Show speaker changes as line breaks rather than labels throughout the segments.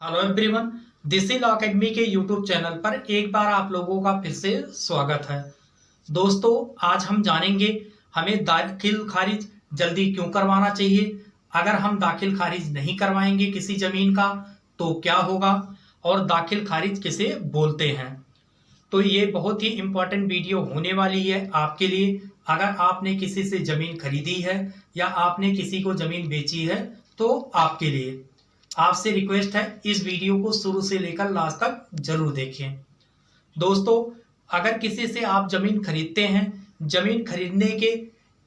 Hello everyone, this is law academy के YouTube channel पर एक बार आप लोगों का फिर से स्वागत है। दोस्तों, आज हम जानेंगे हमें दाखिल खारिज जल्दी क्यों करवाना चाहिए। अगर हम दाखिल खारिज नहीं करवाएंगे किसी जमीन का तो क्या होगा और दाखिल खारिज किसे बोलते हैं। तो ये बहुत ही इम्पोर्टेंट वीडियो होने वाली है आपके लिए। अगर आपने किसी से ज़मीन खरीदी है या आपने किसी को ज़मीन बेची है तो आपके लिए आपसे रिक्वेस्ट है इस वीडियो को शुरू से लेकर लास्ट तक जरूर देखें। दोस्तों, अगर किसी से आप ज़मीन खरीदते हैं, ज़मीन खरीदने के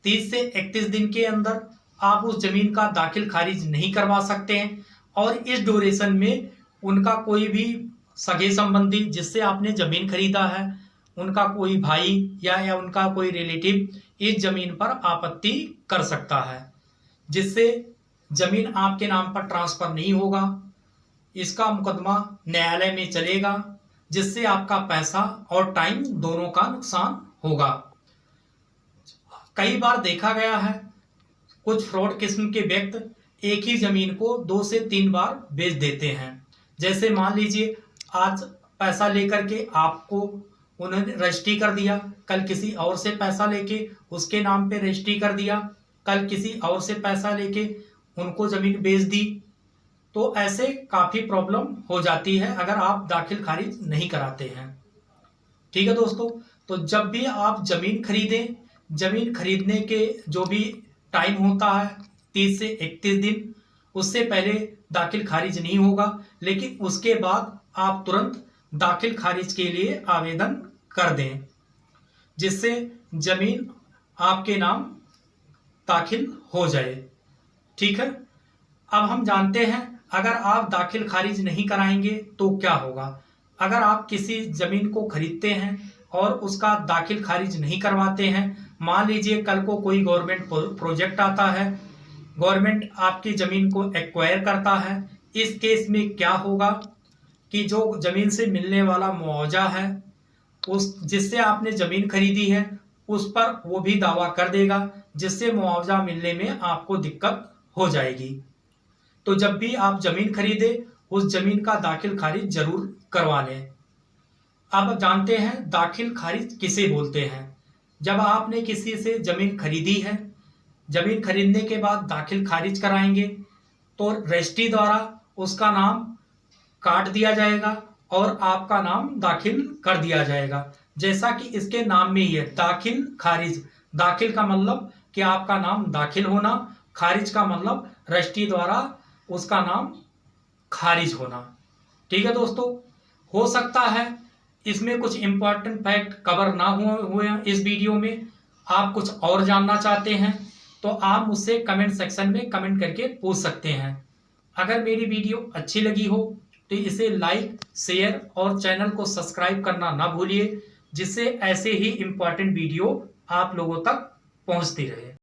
30 से 31 दिन के अंदर आप उस ज़मीन का दाखिल खारिज नहीं करवा सकते हैं और इस ड्यूरेशन में उनका कोई भी सगे संबंधी जिससे आपने ज़मीन खरीदा है, उनका कोई भाई या उनका कोई रिलेटिव इस ज़मीन पर आपत्ति कर सकता है, जिससे ज़मीन आपके नाम पर ट्रांसफ़र नहीं होगा। इसका मुकदमा न्यायालय में चलेगा, जिससे आपका पैसा और टाइम दोनों का नुकसान होगा। कई बार देखा गया है कुछ फ्रॉड किस्म के व्यक्ति एक ही ज़मीन को 2 से 3 बार बेच देते हैं। जैसे मान लीजिए आज पैसा लेकर के आपको उन्होंने रजिस्ट्री कर दिया, कल किसी और से पैसा लेके उसके नाम पे रजिस्ट्री कर दिया, कल किसी और से पैसा लेके उनको ज़मीन बेच दी। तो ऐसे काफ़ी प्रॉब्लम हो जाती है अगर आप दाखिल खारिज नहीं कराते हैं। ठीक है दोस्तों, तो जब भी आप ज़मीन खरीदें, ज़मीन खरीदने के जो भी टाइम होता है 30 से 31 दिन, उससे पहले दाखिल खारिज नहीं होगा, लेकिन उसके बाद आप तुरंत दाखिल खारिज के लिए आवेदन कर दें, जिससे ज़मीन आपके नाम दाखिल हो जाए। ठीक है, अब हम जानते हैं अगर आप दाखिल खारिज नहीं कराएंगे तो क्या होगा। अगर आप किसी ज़मीन को खरीदते हैं और उसका दाखिल खारिज नहीं करवाते हैं, मान लीजिए कल को कोई गवर्नमेंट प्रोजेक्ट आता है, गवर्नमेंट आपकी ज़मीन को एक्वायर करता है, इस केस में क्या होगा कि जो ज़मीन से मिलने वाला मुआवजा है, उस जिससे आपने ज़मीन खरीदी है उस पर वो भी दावा कर देगा, जिससे मुआवजा मिलने में आपको दिक्कत हो जाएगी। तो जब भी आप ज़मीन खरीदें उस ज़मीन का दाखिल खारिज जरूर करवा लें। अब जानते हैं दाखिल खारिज किसे बोलते हैं। जब आपने किसी से ज़मीन खरीदी है, ज़मीन खरीदने के बाद दाखिल खारिज कराएंगे तो रजिस्ट्री द्वारा उसका नाम काट दिया जाएगा और आपका नाम दाखिल कर दिया जाएगा। जैसा कि इसके नाम में ही है दाखिल खारिज। दाखिल का मतलब कि आपका नाम दाखिल होना, खारिज का मतलब रजिस्ट्री द्वारा उसका नाम खारिज होना। ठीक है दोस्तों, हो सकता है इसमें कुछ इम्पोर्टेंट फैक्ट कवर ना हुए इस वीडियो में, आप कुछ और जानना चाहते हैं तो आप मुझसे कमेंट सेक्शन में कमेंट करके पूछ सकते हैं। अगर मेरी वीडियो अच्छी लगी हो तो इसे लाइक, शेयर और चैनल को सब्सक्राइब करना ना भूलिए, जिससे ऐसे ही इम्पोर्टेंट वीडियो आप लोगों तक पहुंचती रहे।